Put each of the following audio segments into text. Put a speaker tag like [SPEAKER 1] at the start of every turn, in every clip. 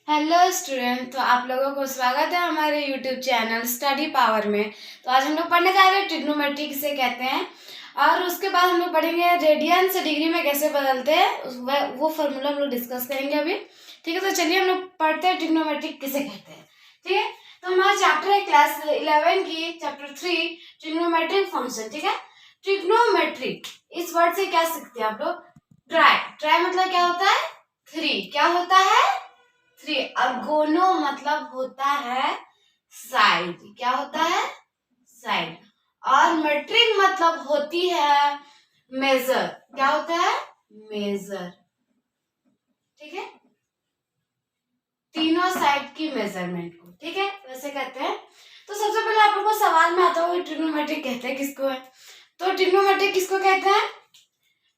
[SPEAKER 1] Hello student. तो आप लोगों को स्वागत है हमारे यूट्यूब चैनल स्टडी पावर में। तो आज हम लोग पढ़ने जा रहे हैं ट्रिग्नोमेट्री किसे कहते हैं, और उसके बाद हम लोग पढ़ेंगे रेडियन से डिग्री में कैसे बदलते हैं, वो फॉर्मूला हम लोग डिस्कस करेंगे अभी। ठीक है, तो चलिए हम लोग पढ़ते हैं ट्रिग्नोमेट्री किसे कहते हैं। ठीक है, तो हमारा चैप्टर है क्लास 11 की चैप्टर 3 ट्रिग्नोमेट्रिक फंक्शन। ठीक है, ट्रिग्नोमेट्रिक इस वर्ड से क्या सीखते हैं आप लोग? ट्राई। ट्राई मतलब क्या होता है? 3। क्या होता है? 3। और गोनो मतलब होता है साइड। क्या होता है? साइड। और मेट्रिक मतलब होती है मेजर। क्या होता है? मेजर। ठीक है, तीनों साइड की मेजरमेंट को, ठीक है, वैसे कहते हैं। तो सबसे पहले आप लोगों को सवाल में आता होगा ट्रिग्नोमेट्रिक कहते हैं किसको है। तो ट्रिग्नोमेट्रिक किसको कहते हैं?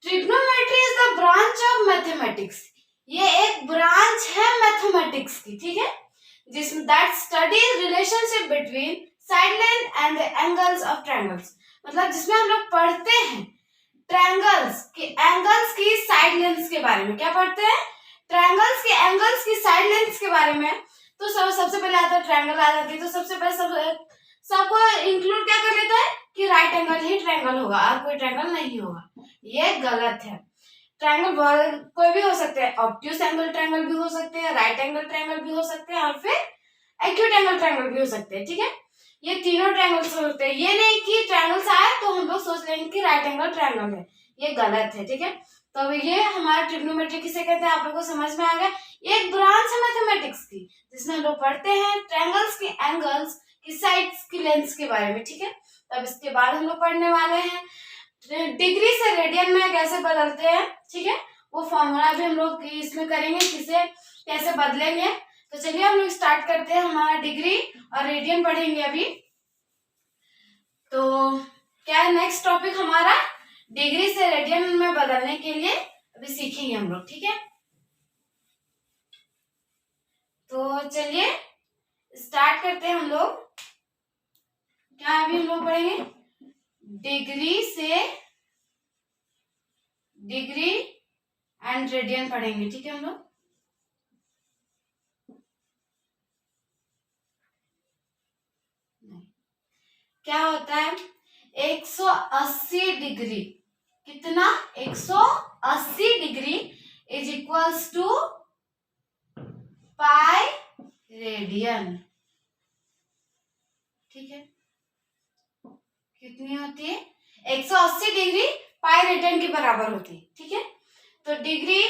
[SPEAKER 1] Trigonometry is the branch of mathematics. ये एक ब्रांच है मैथमेटिक्स की, ठीक है, जिसमें that studies relationship between side length and the angles of triangles. मतलब जिसमें हम लोग पढ़ते हैं ट्रायंगल्स के एंगल्स की साइड लेंथ्स के बारे में। क्या पढ़ते हैं? ट्रायंगल्स के एंगल्स की साइड लेंथ्स के बारे में। तो सबसे पहले आता है ट्रायंगल आ जाती है। तो सबसे पहले सबको इंक्लूड क्या कर लेता है कि राइट एंगल ही ट्रायंगल होगा और कोई ट्रायंगल नहीं होगा। ये गलत है। ट्रायंगल कोई भी हो सकते हैं, ऑब्ट्यूज एंगल ट्रायंगल भी हो सकते हैं, राइट एंगल ट्रायंगल भी हो सकते हैं, और फिर एक्यूट एंगल ट्रायंगल भी हो सकते हैं। ठीक है, ये तीनों ट्रायंगल्स होते हैं। ये नहीं कि ट्रायंगल्स आए तो हम लोग सोच लेंगे कि राइट एंगल ट्रायंगल है, ये गलत है। ठीक है, तो ये हमारा ट्रिग्नोमेट्री किसे कहते हैं, आप लोगों को समझ में आ गया। ये एक ब्रांच है मैथमेटिक्स की जिसमें हम लोग पढ़ते हैं ट्रायंगल्स के एंगल्स की साइड्स की लेंथ्स के बारे में। ठीक है, तब इसके बाद हम लोग पढ़ने वाले हैं डिग्री से रेडियन में कैसे बदलते हैं। ठीक है, वो फॉर्मूला भी हम लोग इसमें करेंगे, किसे कैसे बदलेंगे। तो चलिए हम लोग स्टार्ट करते हैं। हमारा डिग्री और रेडियन पढ़ेंगे अभी। तो क्या है नेक्स्ट टॉपिक हमारा? डिग्री से रेडियन में बदलने के लिए अभी सीखेंगे हम लोग। ठीक है, तो चलिए स्टार्ट करते हैं हम लोग। क्या अभी हम लोग पढ़ेंगे डिग्री एंड रेडियन पढ़ेंगे। ठीक है, हम लोग क्या होता है 180 डिग्री। कितना? 180 degree is equals to pi radian. ठीक है, कितनी होती है? 180 डिग्री पाई रेडियन के बराबर होती है। ठीक है, तो डिग्री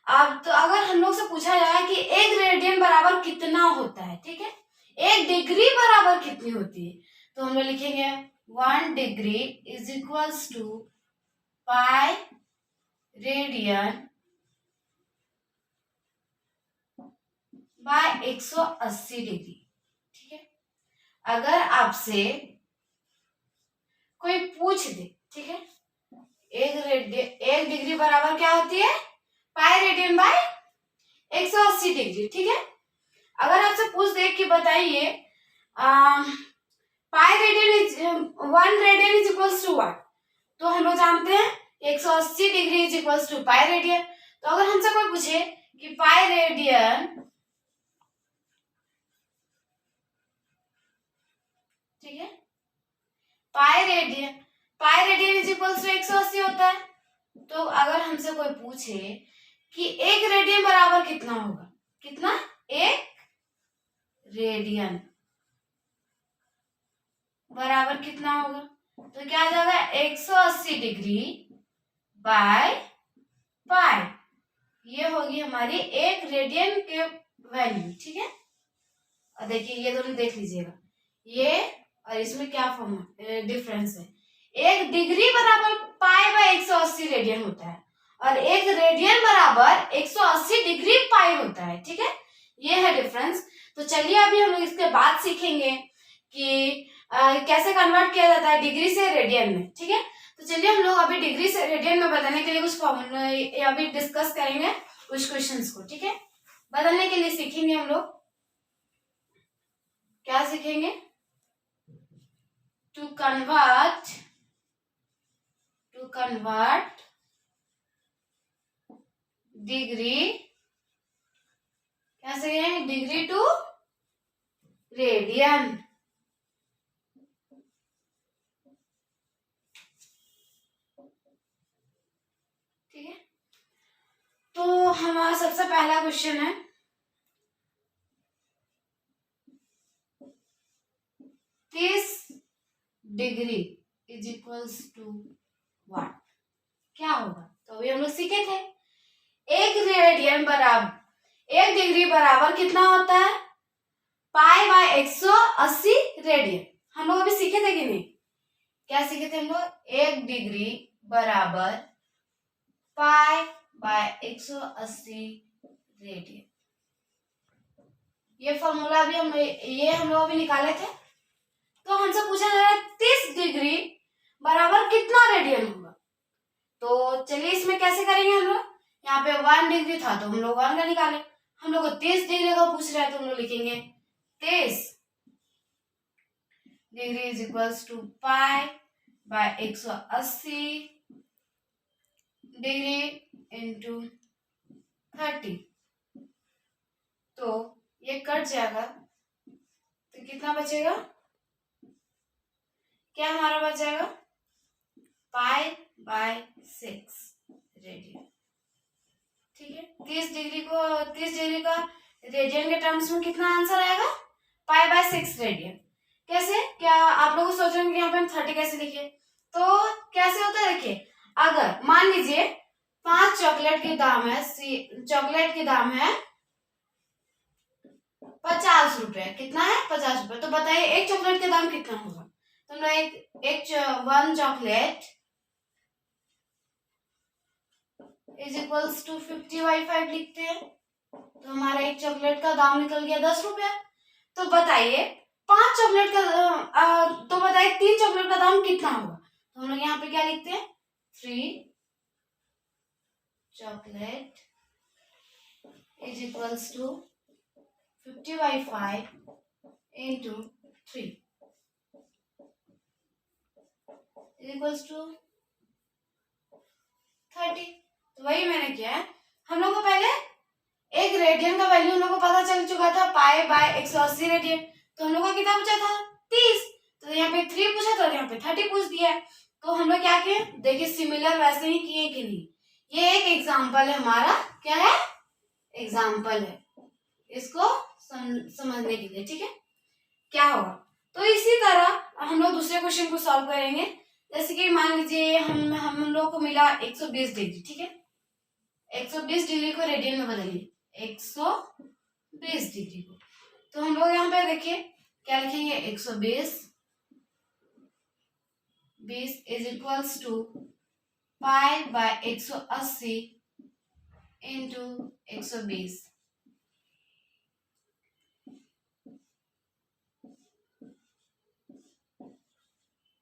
[SPEAKER 1] अब तो अगर हम लोग से पूछा जाए कि एक रेडियन बराबर कितना होता है, ठीक है, एक डिग्री बराबर कितनी होती है, तो हम लोग लिखेंगे 1 degree is equals to pi radian by 180 degree. ठीक है, अगर आपसे कोई पूछ दे, ठीक है, एक डिग्री बराबर क्या होती है? Pi radian by 180 degree. ठीक है, अगर आपसे पूछ दे कि बताइए pi radian is 1 radian is equals to what, तो हम लोग जानते हैं 180 degree is equals to pi radian. तो अगर हमसे कोई पूछे कि पाई रेडियन, ठीक है, pi radian is equals to 180 होता है। तो अगर हमसे कोई पूछे कि एक रेडियन बराबर कितना होगा, कितना? एक रेडियन बराबर कितना होगा, तो क्या आ जाएगा 180 डिग्री बाय पाई। ये होगी हमारी एक रेडियन के वैल्यू। ठीक है, और देखिए ये दोनों देख लीजिएगा, ये और इसमें क्या फॉर्म डिफरेंस है। एक डिग्री बराबर पाई बाय 180 रेडियन होता है और एक रेडियन बराबर 180 डिग्री पाई होता है। ठीक है, ये है डिफरेंस। तो चलिए अभी हम लोग इसके बाद सीखेंगे कि कैसे कन्वर्ट किया जाता है डिग्री से रेडियन में। ठीक है, तो चलिए हम लोग अभी डिग्री से रेडियन में बदलने के लिए कुछ फॉर्मूला अभी डिस्कस करेंगे, कुछ क्वेश्चंस को। ठीक है, बदलने के लिए सीखेंगे हम लोग, क्या सीखेंगे? टू कन्वर्ट डिग्री, क्या कैसे है, डिग्री टू रेडियन। ठीक है, तो हमारा सबसे पहला क्वेश्चन है 30 degree is equals to what, क्या होगा। तो अभी हम लोग सीखे थे 1 डिग्री बराबर कितना होता है, पाई बाय 180 रेडियन। हम लोग अभी सीखे थे कि नहीं, क्या सीखे थे हम लोग, 1 डिग्री बराबर पाई बाय 180 रेडियन। ये फॉर्मूला भी हम लोग अभी निकाले थे। तो हमसे पूछा जा रहा है 30 डिग्री बराबर कितना रेडियन होगा। तो चलिए इसमें कैसे करेंगे हम लोग, यहाँ पे 1 डिग्री था तो हम लोग 1 का निकाले, हम लोग को 30 डिग्री का पूछ रहा है तो हम लोग लिखेंगे 30 degree is equals to pi by 180 degree into 30। तो ये कट जाएगा तो कितना बचेगा, क्या हमारा बच जाएगा, पाई बाय 6 रेडियन। ठीक है, 30 डिग्री का रेडियन के टर्म्स में कितना आंसर आएगा, पाई बाय 6 रेडियन। कैसे, क्या आप लोग सोच रहे हैं कि यहाँ पे हम 30 कैसे लिखे, तो कैसे होता है, देखिए अगर मान लीजिए 5 चॉकलेट के दाम है, चॉकलेट के दाम है 50 रुपए, कितना है 50 रुपए। तो बताइए एक चॉकलेट का दाम कितना होगा, तो हम लोग one chocolate is equals to 50/5 लिखते हैं। तो हमारा एक चॉकलेट का दाम निकल गया 10 रुपया। तो बताइए 5 चॉकलेट का तो बताइए 3 चॉकलेट का दाम कितना होगा। तो हम लोग यहाँ पे क्या लिखते हैं, 3 chocolate is equals to 50/5 into 3 is equals to 30। तो वही मैंने किया है, हम लोग को पहले एक रेडियन का वैल्यू हम लोग को पता चल चुका था, पाई बाय 180 रेडियन। तो हम लोग का कितना पूछा था 30, तो यहाँ पे 3 पूछा था, यहाँ पे 30 पूछ दिया है। तो हम लोग क्या किए, देखिए सिमिलर वैसे ही किए कि नहीं। ये एक एग्जाम्पल है हमारा, क्या है, एग्जाम्पल है, इसको समझने के लिए। ठीक है, क्या होगा, तो इसी तरह हम लोग दूसरे क्वेश्चन को सॉल्व करेंगे। जैसे कि मान लीजिए हम लोग को मिला 120 डिग्री। ठीक है, 120 डिग्री को रेडियन में बदलिए, 120 डिग्री को। तो हम लोग यहाँ पे देखिए क्या लिखेंगे, 120 is equals to pi by 180 into 120।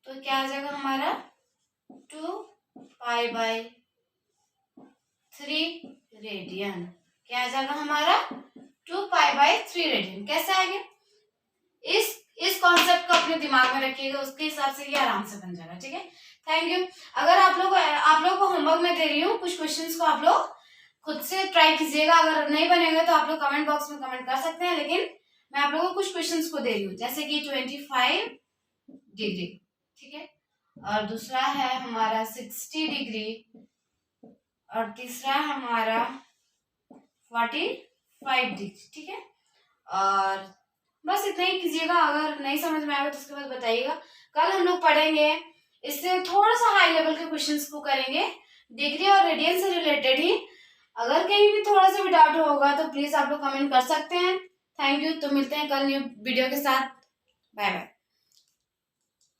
[SPEAKER 1] तो क्या आ जाएगा हमारा 2 पाई बाय 3 रेडियन। क्या आ जाएगा हमारा 2 पाई बाय 3 रेडियन। कैसे आएगा, इस कॉन्सेप्ट को अपने दिमाग में रखिएगा, उसके हिसाब से ये आराम से बन जाएगा। ठीक है, थैंक यू। अगर आप लोग को होमवर्क में दे रही हूँ, कुछ क्वेश्चंस को आप लोग खुद से ट्राई कीजिएगा। अगर नहीं बनेगा तो आप लोग कमेंट बॉक्स में कमेंट कर सकते हैं, लेकिन मैं आप लोगों को कुछ क्वेश्चंस को दे रही हूँ, जैसे कि 25 डिग्री। ठीक है, और दूसरा है हमारा 60 डिग्री, और तीसरा है हमारा 45 डिग्री। ठीक है, और बस इतना ही कीजिएगा। अगर नहीं समझ में आएगा तो उसके बाद बताइएगा। कल हम लोग पढ़ेंगे, इससे थोड़ा सा हाई लेवल के क्वेश्चंस को करेंगे, डिग्री और रेडियन से रिलेटेड ही। अगर कहीं भी थोड़ा सा भी डाउट होगा तो प्लीज आप लोग कमेंट कर सकते हैं। Thank you. तो मिलते हैं कल न्यू वीडियो के साथ। Bye bye.